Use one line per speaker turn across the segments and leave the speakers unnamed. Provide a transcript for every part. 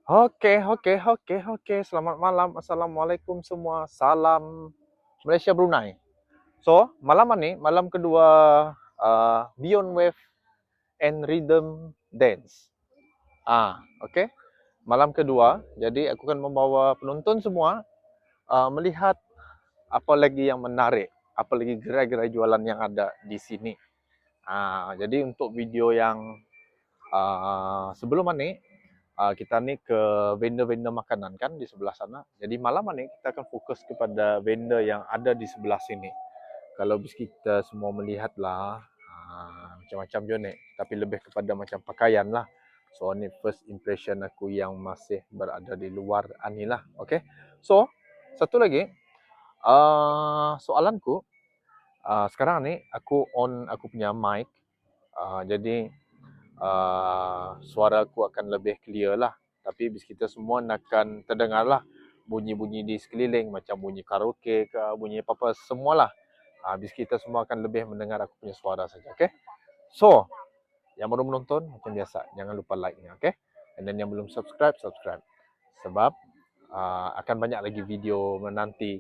Oke. Selamat malam. Assalamualaikum semua. Salam Malaysia Brunei. So, malam ni, malam kedua Beyond Wave and Rhythm Dance. Okay. Malam kedua, jadi aku akan membawa penonton semua melihat apa lagi yang menarik, apa lagi gerai-gerai jualan yang ada di sini. Jadi untuk video yang sebelum ni, kita ni ke vendor-vendor makanan kan di sebelah sana. Jadi malam ni kita akan fokus kepada vendor yang ada di sebelah sini. Kalau bis kita semua melihatlah macam-macam je ni, tapi lebih kepada macam pakaian lah. So ni first impression aku yang masih berada di luar ni lah. Okay. So satu lagi, soalanku, sekarang ni aku on aku punya mic, jadi suara aku akan lebih clear lah. Tapi bis kita semua akan terdengar lah bunyi-bunyi di sekeliling, macam bunyi karaoke ke, bunyi apa-apa, semualah. Bis kita semua akan lebih mendengar aku punya suara saja, okay? So, yang baru menonton, macam biasa, jangan lupa like-nya, okay? And then yang belum subscribe. Sebab akan banyak lagi video menanti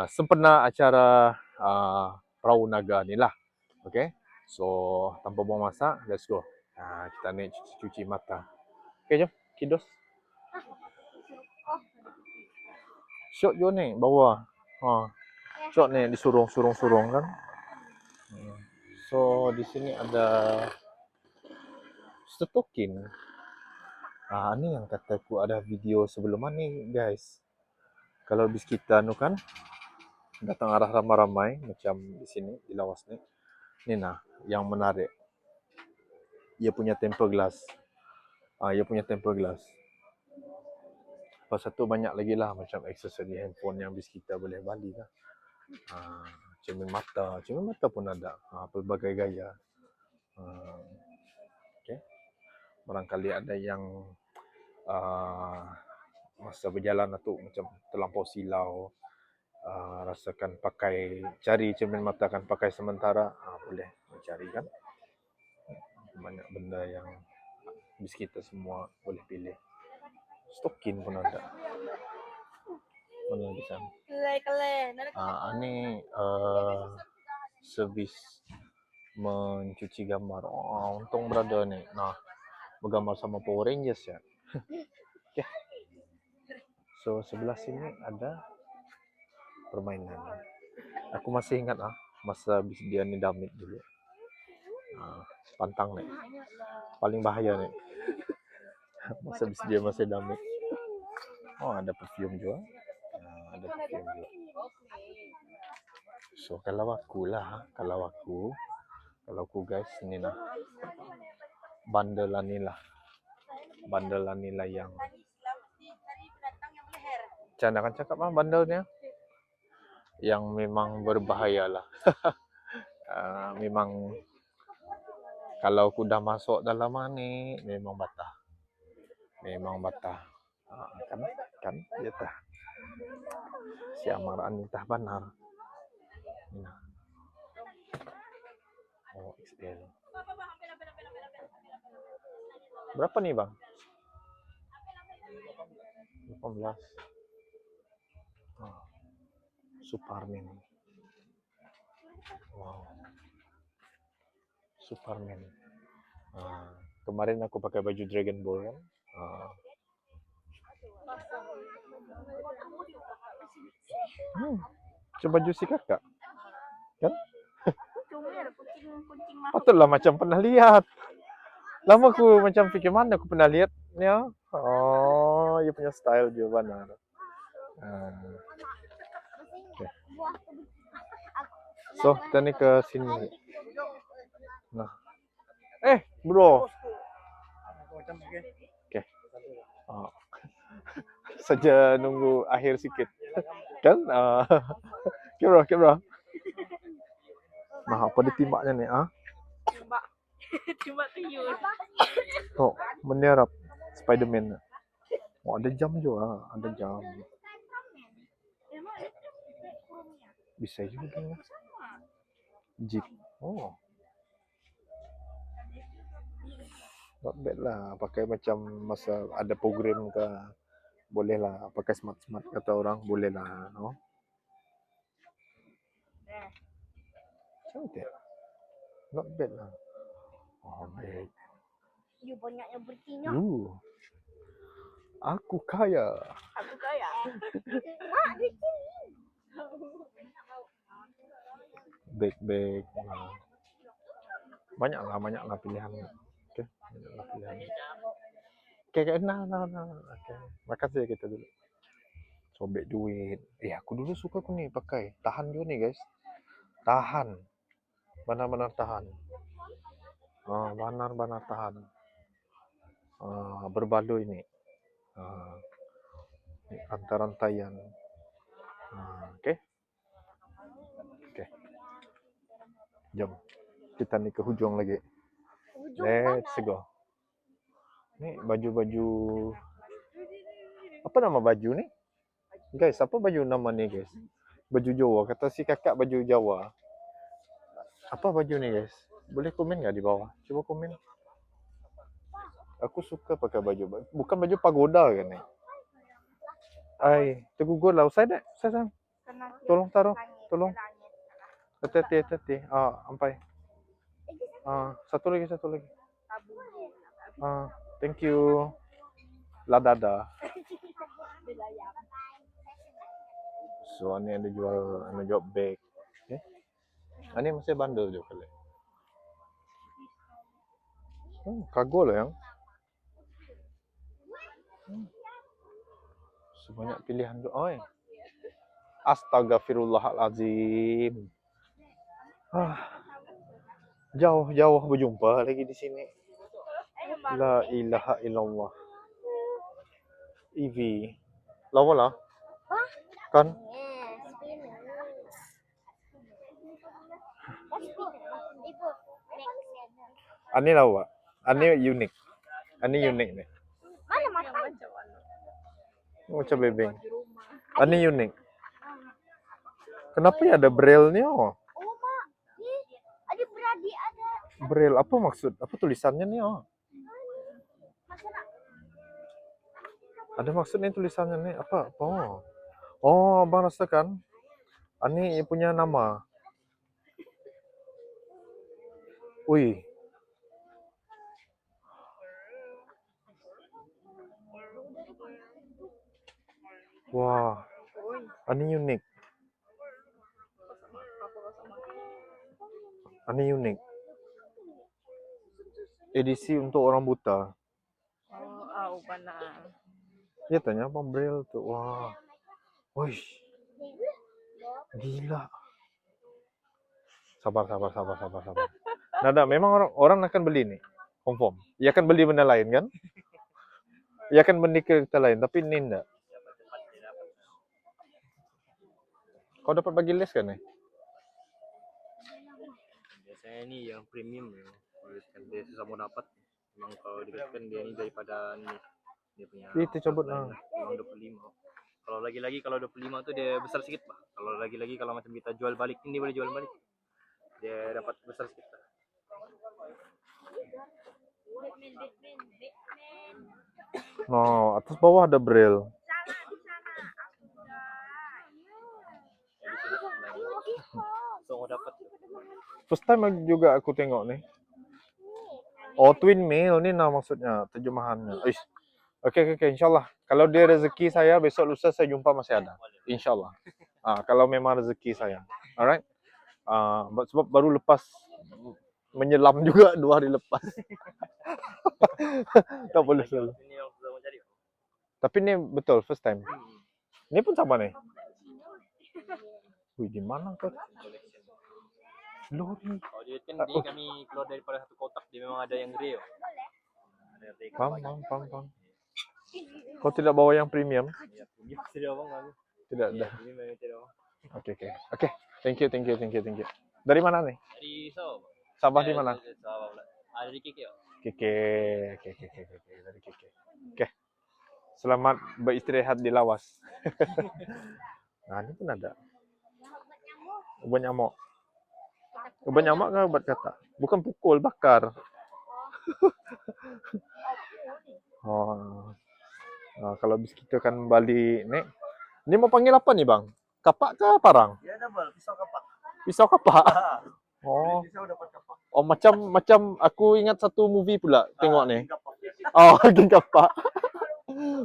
sempena acara Perahu Naga ni lah, okay? So, tanpa buang masa, let's go. Kita naik cuci mata. Okay, jom. Kidos. Syok je ni, bawah. Syok ni, disurung kan. So, di sini ada stokin. Ni yang kataku ada video sebelum ni, guys. Kalau bis kita kan, datang arah ramai-ramai, macam di sini, di lawas ni. Ni nah, yang menarik. Ia punya tempered glass. Lepas satu banyak lagi lah macam aksesori handphone yang bis kita boleh beli lah. Cermin mata pun ada. Pelbagai gaya. Okay. Barangkali ada yang masa berjalan tu macam terlampau silau, rasakan cari cermin mata kan pakai sementara, boleh mencari kan. Banyak benda yang bis kita semua boleh pilih. Stokin pun ada. Mana di sana? Ini servis mencuci gambar. Untung berada ni. Bergambar sama Power Rangers ya. Okay. So sebelah sini ada permainan. Aku masih ingat masa bis dia ni damit dulu. Pantang ni. Paling bahaya ni. Masa bis dia masih damit. Ada perfume juga. So kalau aku guys, ni lah bandelan ni lah yang macam akan cakap bandelnya yang memang berbahaya lah. Memang kalau aku dah masuk dalam ni memang batah. Kan dia tah si Amaran ni tah benar. XL. Berapa ni bang? 18. Superman. Wow. Superman. Kemarin aku pakai baju Dragon Ball kan. Macam baju si kakak. Kan? Patutlah macam pernah lihat. Lama aku macam fikir mana aku pernah lihat ni. Dia punya style je benar. Okay. So, kita ni ke sini. Bro. Okay. Saja nunggu akhir sikit. Kan? Kamera. Apa dia timbaknya ni?
Timbak tuyul.
Menyerap Spiderman. Ada jam juga. Ada jam. Bisa juga. Jeep. Not bad lah. Pakai macam masa ada program ke, boleh lah. Pakai smart-smart kata orang, boleh lah. No? Cantik. Not bad lah. Oh, baik.
You banyaknya berkinya.
Aku kaya.
Aku kaya. Mak, dia sini.
Baik. Banyaklah pilihan. Okay. Banyaklah pilihan. Okay. Okay. Makasih kita dulu. Sobek duit. Aku dulu suka aku ni pakai. Tahan juga ni guys. Tahan. Benar-benar tahan. Benar-benar tahan. Berbaloi ni. Rantai-rantaian. Okay. Jom. Kita ni ke hujung lagi. Let's go. Ni baju-baju. Apa nama baju ni? Guys, apa baju nama ni guys? Baju Jawa. Kata si kakak baju Jawa. Apa baju ni guys? Boleh komen nggak di bawah? Coba komen. Aku suka pakai baju. Bukan baju pagoda kan ni? Tergugur lah. Usai dah. Tolong taruh. Tolong. Hati-hati. Ampai. Satu lagi. Thank you. Ladada. So, ni ada jual bag. Ini masih bundle je kali. Kargo lah yang. Sebanyak pilihan tu. Astagfirullahalazim. Jauh berjumpa lagi di sini. La ilaha illallah. EV. Lawa lah. Kan? Ani lawa. Ani unik. Ani unik ni.
Mana mata?
Macam bebeng. Ani unik. Kenapa ya ada braille ni?
Mak. Ni ada beradik ada.
Braille apa maksud? Apa tulisannya ni? Ada maksudnya tulisannya ni apa? Abang rasakan. Ani punya nama. Ui. Wah. Ani unik. Edisi untuk orang buta.
Benar.
Dia tanya apa braille tu. Wah. Wih. Gila. Sabar. Nada, memang orang akan beli ni. Confirm. Ia akan beli benda lain kan? Ia akan beli kereta lain. Tapi ni enggak. Kau dapat bagi les kan ni?
Biasanya ni yang premium ya. Kalau dia susah mau dapat. Memang kalau dikatakan dia ni daripada ni. Dia punya.
Itu cabut lah.
Memang 25. Kalau lagi-lagi kalau 25 tu dia besar sikit bah. Kalau lagi-lagi kalau macam kita jual balik ni dia boleh jual balik. Dia dapat besar sikit lah.
No, atas bawah ada braille.
So mau dapat.
First time juga aku tengok ni. Twin mail ni nah maksudnya terjemahannya. Okey, insyaAllah. Kalau dia rezeki saya, besok lusa saya jumpa masih ada. InsyaAllah. Kalau memang rezeki saya. Alright? Sebab baru lepas menyelam juga 2 hari lepas. Tak boleh selalu. Tapi ni betul, first time. Ni pun sama ni. Wih, di mana kau? Lori.
Dia kan dia kami keluar daripada satu kotak, dia memang ada yang grey.
Paham. Kau tidak bawa yang premium?
Ya, tidak bang.
Tidak ada.
Ini memang tidak bang.
Okey. Thank you. Dari mana ni?
Dari Sabah.
Sabah di mana?
Sabah pula. Dari KK.
Dari KK. Okey. Selamat beristirahat di lawas. Ini pun ada. Ubat nyamuk. Ubat nyamuk kan ubat kata. Bukan pukul, bakar. Oh. Kalau bis kita kan balik nih. Ini mau panggil apa nih, Bang? Kapak ke parang?
Ya double, pisau kapak.
Pisau kapak.
Ah,
Oh.
pisau dapat kapak.
Oh, macam aku ingat satu movie pula tengok nih.
Geng kapak.
Oh, geng kapak.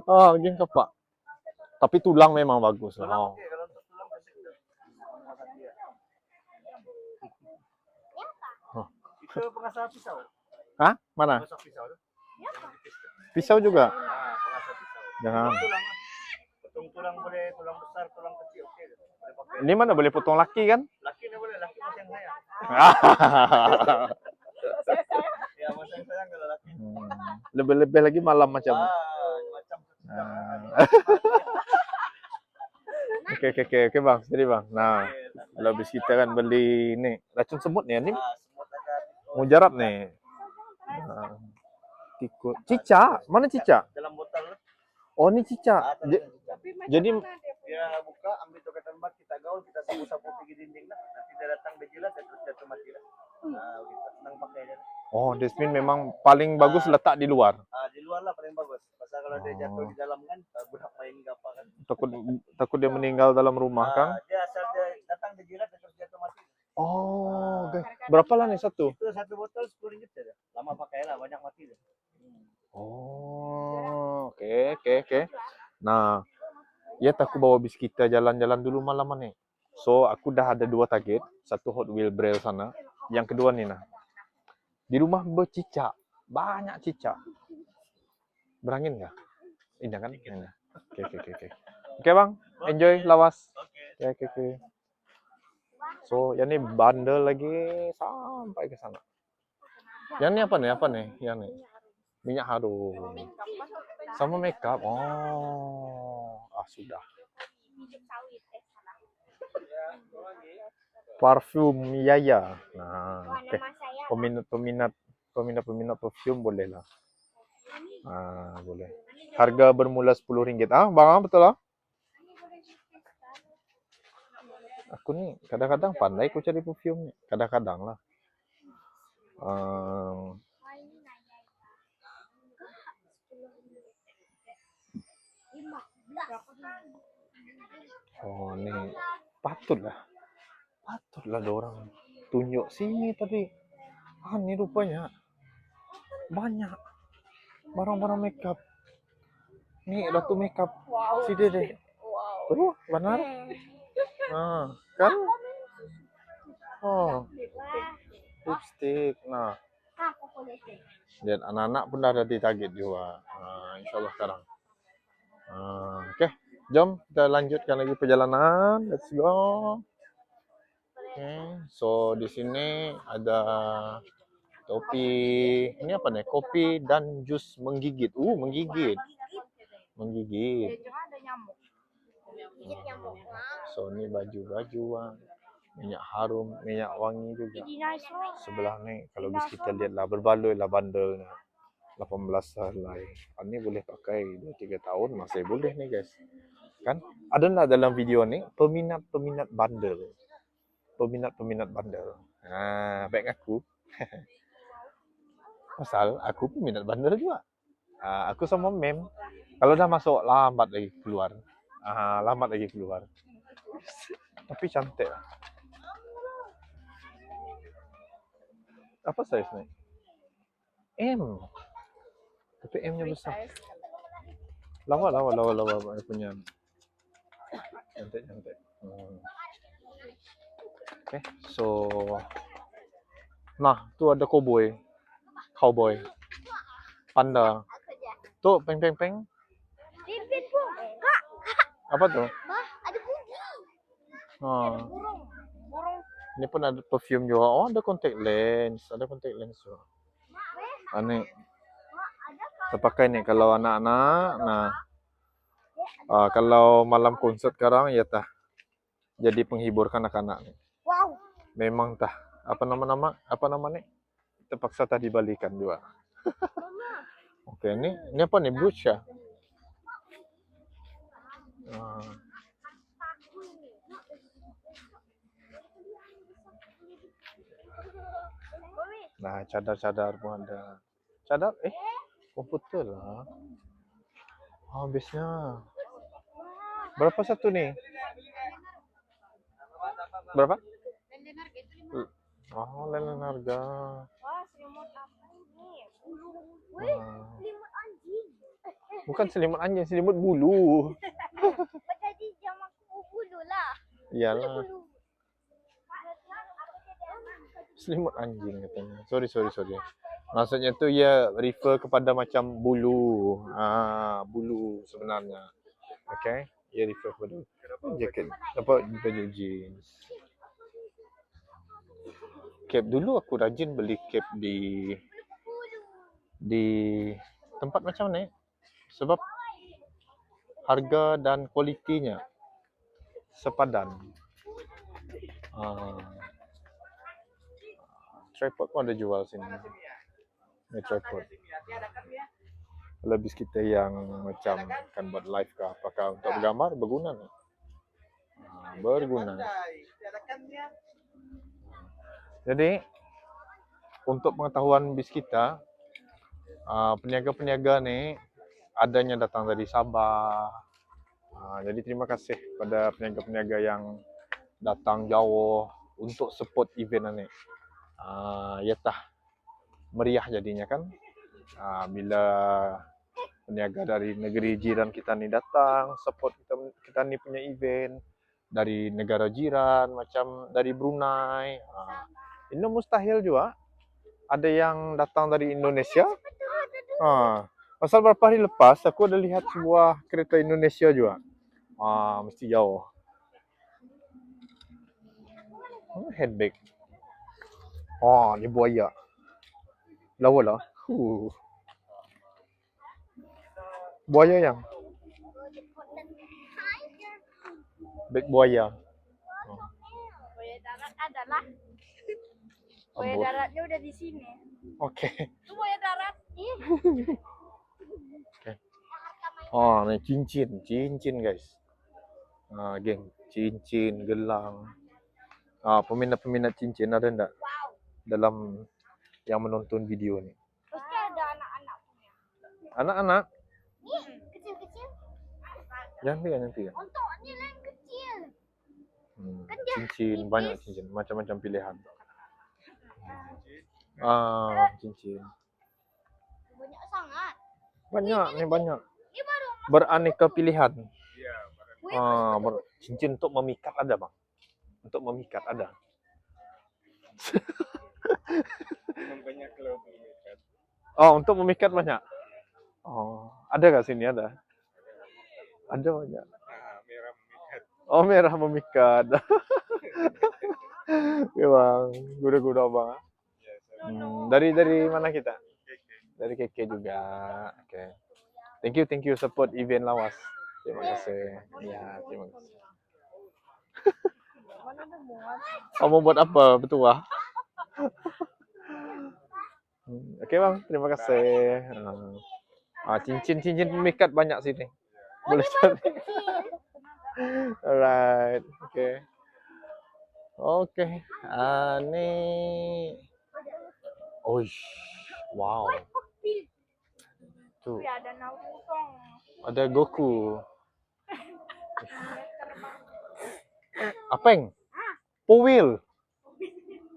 Oh, geng kapak. Tapi tulang memang bagus.
Tulang
Oh.
oke, kalau untuk tulang pasti kita.
Oh.
Itu pengasah pisau.
Hah? Mana?
Pengasah pisau tu.
Pisau juga?
Pengasah pisau.
Jangan.
Tulang lah. Potong tulang boleh, tulang besar, tulang kecil oke. Boleh pakai.
Ini mana boleh potong laki kan?
Laki ni boleh, laki macam saya. Ya macam saya kalau laki.
Lebih-lebih lagi malam macam.
Macam.
Oke bang, jadi bang. Nah, kalau habis kita kan beli ni racun semut ni, ni
Semut ada
mujarab ni. Nah, tikut, cicak, mana cicak?
dalam botol.
Oh ni cicak. Jadi
Dia buka, ambil tokatan bat, kita gaul, kita sapu-sapu pergi dinding lah. Nanti dia datang, dia jilat, dia terus jatuh mati lah. Gitu. Senang pakai dia.
oh Desmin memang paling bagus letak di luar.
Di luar lah paling bagus. Pasal kalau dia jatuh di dalam kan, budak main apa kan.
Takut dia meninggal dalam rumah kan?
Dia asal dia datang, dia jilat, dia terus jatuh mati.
Oh, okay. Berapa lah nih satu?
Itu satu botol 10 ringgit saja. Lama pakai lah, banyak mati dia.
Oh, oke. Nah, ya aku bawa bis kita jalan-jalan dulu malam nih. So, aku dah ada 2 target. Satu Hot Wheel Braille sana. Yang kedua nih nah. Di rumah bercicak. Banyak cicak. Berangin nggak? Indah kan? Indah. Oke. Oke bang, enjoy lawas. Oke. So, yang ini bandel lagi sampai ke sana. Yang ini apa nih? Yang ini minyak harum. Sama makeup. Oh, sudah. Parfum Yaya. Nah, oke. Peminat parfum boleh lah. Boleh. Harga bermula RM10. Bang, betul lah? Aku nih kadang-kadang pandai aku cari perfume nih. Kadang-kadang lah. Oh, nih patutlah ada orang tunjuk sini tadi. Ini rupanya banyak barang-barang makeup. Nih Ratu Makeup. Si Dede. Tuh, benar. Kan? Oh, lipstick. Nah, dan anak-anak pun dah ada di target juga. InsyaAllah sekarang. Oke, jom kita lanjutkan lagi perjalanan. Let's go. So di sini ada topi. Ini apa nih? Kopi dan jus menggigit. Menggigit. So ini baju-bajuan, minyak harum, minyak wangi juga. Sebelah nih kalau bisa kita lihat lah berbaloi lah bandelnya. 18 helai. Ini boleh pakai 2-3 tahun masih boleh nih guys. Kan? Ada nggak dalam video nih peminat bandel? Peminat bandel. Baik aku. Pasal aku peminat bandel juga. Aku sama mem. Kalau dah masuk lambat lagi keluar. Tapi cantik lah. Apa size nih? M. Tapi M-nya besar. Lawa punya. Cantik. Oke, so nah, tu ada cowboy. Panda. Tuh, peng.
Ribet bu. Kak,
Apa tuh?
ada bunyi.
Burung.
Burung.
Ini pun ada perfume juga. Oh, ada contact lens juga. Aneh. Terpakai nih kalau anak-anak. Nah, kalau malam konsert sekarang ya tah. Jadi penghibur anak-anak nih.
Wow.
Memang tah. Apa nama nih? Terpaksa tadi balikan juga. Oke, ini apa nih? Bruce ya? Nah, cadar-cadar pun ada. Cadar? Komputer lah. Habisnya. Berapa satu nih? Berapa? Oh, lelen harga.
Wah, selimut apa ini? Bulu. Wih, selimut anjing.
Bukan selimut anjing, selimut bulu.
Jadi jamaku bulu lah.
Iyalah,
Bulu.
selimut anjing katanya. Sorry. Maksudnya tu ya refer kepada macam bulu. Bulu sebenarnya. Okay? Ya refer kepada jaket. Apa baju jeans. Cap dulu aku rajin beli cap di tempat macam ni sebab harga dan kualitinya sepadan. Tripod pun ada jual sini. Ini tripod. Lebih kita yang macam kan buat live kah, apakah untuk bergambar berguna ni? Berguna. Jadi untuk pengetahuan bis kita, peniaga-peniaga ni adanya datang dari Sabah. Jadi terima kasih pada peniaga-peniaga yang datang jauh untuk support event ni. Ya tah meriah jadinya kan. Bila peniaga dari negeri jiran kita ni datang support kita ni punya event dari negara jiran macam dari Brunei. Ini mustahil juga ada yang datang dari Indonesia. Pasal beberapa hari lepas aku ada lihat sebuah kereta Indonesia juga. Mesti jauh. Headbag. Ni buaya. Lawa lah. Buaya yang. Bag buaya.
Buaya darat adalah. Buaya
Ambon.
daratnya udah di sini.
Okey.
Itu buaya darat.
Okay. Ni cincin guys. Geng, cincin, gelang. Peminat-peminat cincin ada enggak dalam yang menonton video ni?
Pasti ada anak-anak punya.
Anak-anak?
Nih, kecil-kecil.
Jangan kan?
Untuk ni lain kecil.
Cincin, banyak cincin, macam-macam pilihan. Cincin.
Banyak sangat.
Banyak.
Ini baru
Beraneka pilihan. Cincin untuk memikat ada, Bang. Untuk memikat ada.
Banyak kalau memikat.
Untuk memikat banyak. Ada kat sini ada? Ada banyak.
Merah memikat.
Merah memikat. Memang gura-gura Bang. Dari mana kita? Dari KK juga. Okay. Thank you support event lawas. Terima kasih. Ya, terima kasih. Mau buat apa? Bertuah? Okey Bang, terima kasih. Cincin pemikat banyak sini. Boleh cari. Alright. Okay. Ni. Wow. Tu.
ada Naruto.
Ada Goku. Apa yang? Powil.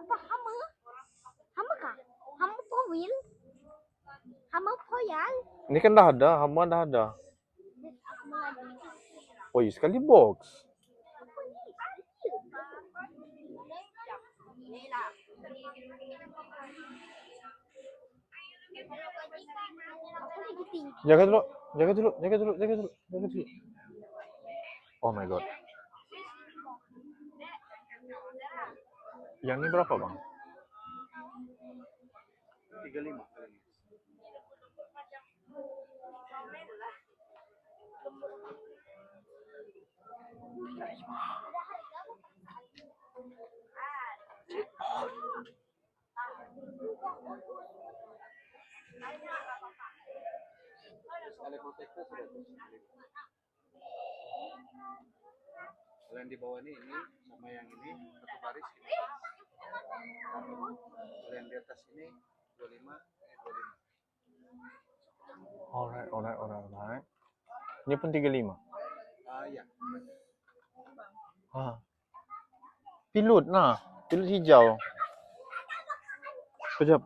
Apa hama? Hama kah? Hama powil? Hama poyal?
Ini kan dah ada, Hama dah ada.
Aku lagi.
Sekali box. Jaga dulu. Oh my god. Yang ni berapa Bang?
35. Sekali protektor sudah kalau yang di bawah ini sama yang ini satu baris ini. Kalau yang di atas ini 25.
Alright. Ini pun 35.
Ya.
Ah. Pilut nah. Pilut hijau. Sekejap.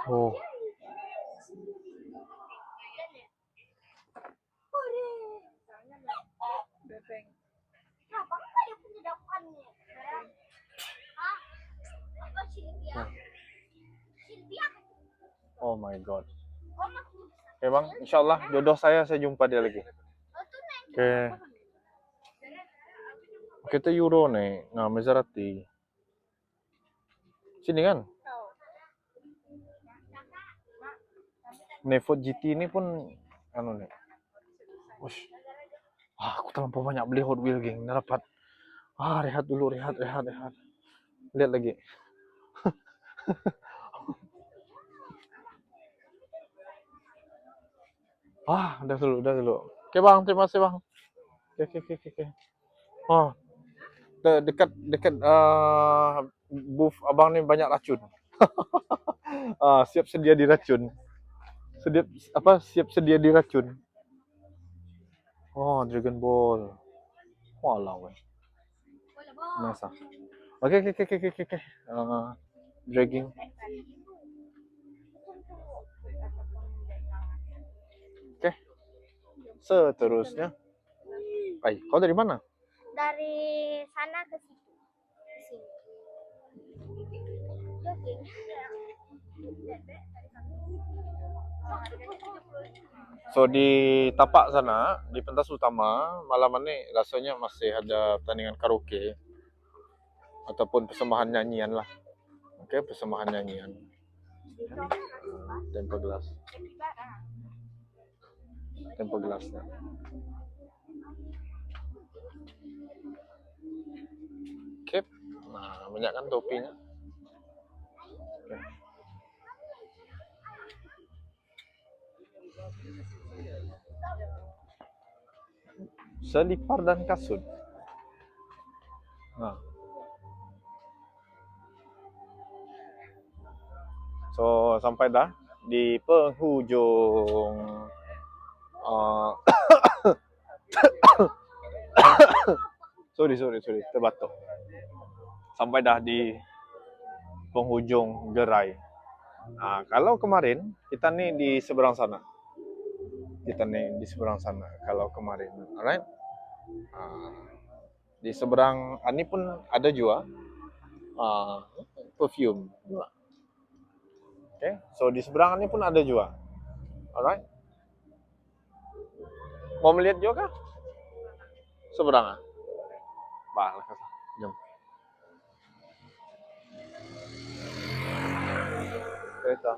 Oh.
Kenapa enggak ya penyadapannya? Hah? Apa Sylvia? Sylvia?
Oh my god.
Oh, makin
Oke bang, insyaallah jodoh saya jumpa dia lagi.
oh, tuh naik.
Oke. Kita Euro nih, nah Maserati. Sini kan? Nevot GT ini pun anu nih. Wush. Aku terlampau banyak beli Hot Wheels geng, nggak dapat. Rehat dulu, rehat. Lihat lagi. Udah dulu. Oke bang, terima kasih bang. Oke. Oh, dekat booth abang nih banyak racun. Siap sedia diracun. Siap sedia diracun. Oh, Dragon Ball. Walah weh. Nice. Oke. Dragging. Oke. Seterusnya. Kau dari mana?
Dari sana ke situ. Ke sini. Jogging.
So di tapak sana, di pentas utama, malam ini rasanya masih ada pertandingan karaoke ataupun persembahan nyanyian lah. Oke, persembahan nyanyian. Tempo gelasnya. Oke. Nah, banyak kan topinya. Oke. Selipar dan kasut. Nah. So, sampai dah di penghujung sorry, terbatuk. Sampai dah di penghujung gerai. Nah, kalau kemarin kita nih di seberang sana. Kalau kemarin, alright? Di seberang ini pun ada juga perfume. Oke, so di seberang ini pun ada juga. Alright? Mau melihat juga kah? Seberang ah? Bah, jom. Kereta.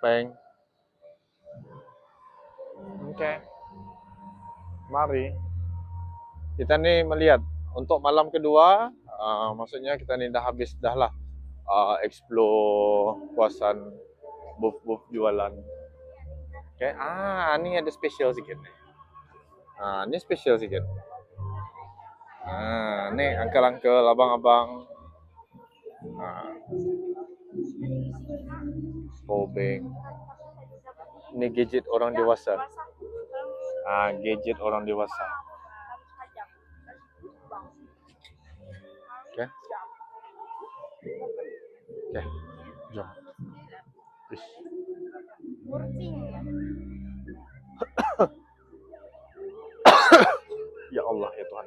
Bang. Oke. Mari. Kita nih melihat untuk malam kedua, maksudnya kita nih dah habis dah lah explore kawasan booth jualan. Oke, ini ada spesial sikit nih. Ini spesial sikit. Nih uncle-uncle, abang-abang. Pobeng. Ini gadget orang dewasa. Gadget orang dewasa. Oke, jom. Ya Allah ya Tuhan.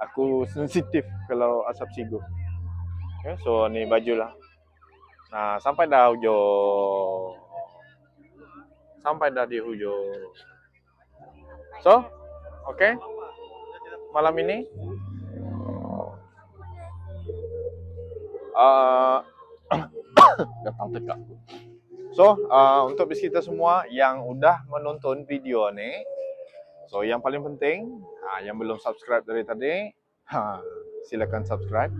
Aku sensitif kalau asap sigo. Okay, so ni baju lah. Nah, sampai dah di hujung. So, okay. Malam ini gatal tekak. So, untuk kita semua yang udah menonton video ni, so yang paling penting, yang belum subscribe dari tadi, silakan subscribe.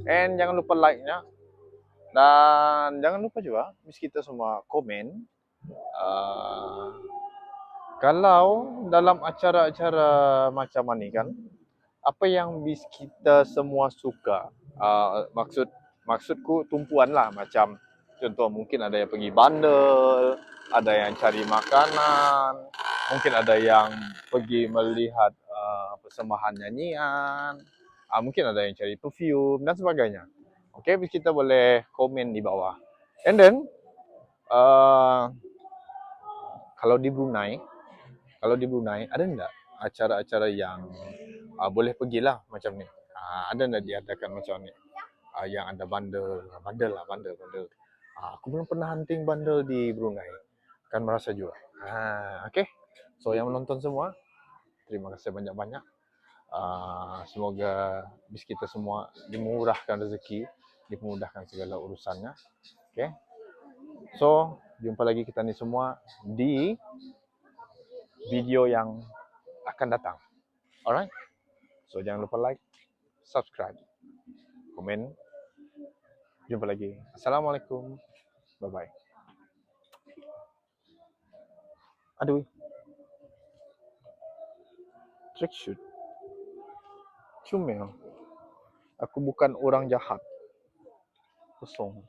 And jangan lupa like-nya. Dan jangan lupa juga, kita semua komen Kalau dalam acara-acara macam ni kan, apa yang kita semua suka? Maksudku tumpuan lah, macam contoh mungkin ada yang pergi bandel, ada yang cari makanan, mungkin ada yang pergi melihat persembahan nyanyian, mungkin ada yang cari perfume dan sebagainya. Okay, kita boleh komen di bawah. And then uh, kalau di Brunei ada enggak acara-acara yang boleh pergilah macam ni? Ada enggak diadakan macam ni? Yang ada bandel. Aku belum pernah hunting bandel di Brunei. Kan merasa juga. Okay. So yang menonton semua, terima kasih banyak-banyak. Semoga bis kita semua dimurahkan rezeki, dimudahkan segala urusannya. Okay. So, jumpa lagi kita ni semua di video yang akan datang. Alright? So, jangan lupa like, subscribe, komen. Jumpa lagi. Assalamualaikum. Bye-bye. Aduh. Trick shoot. Cumel. Aku bukan orang jahat. Kosong.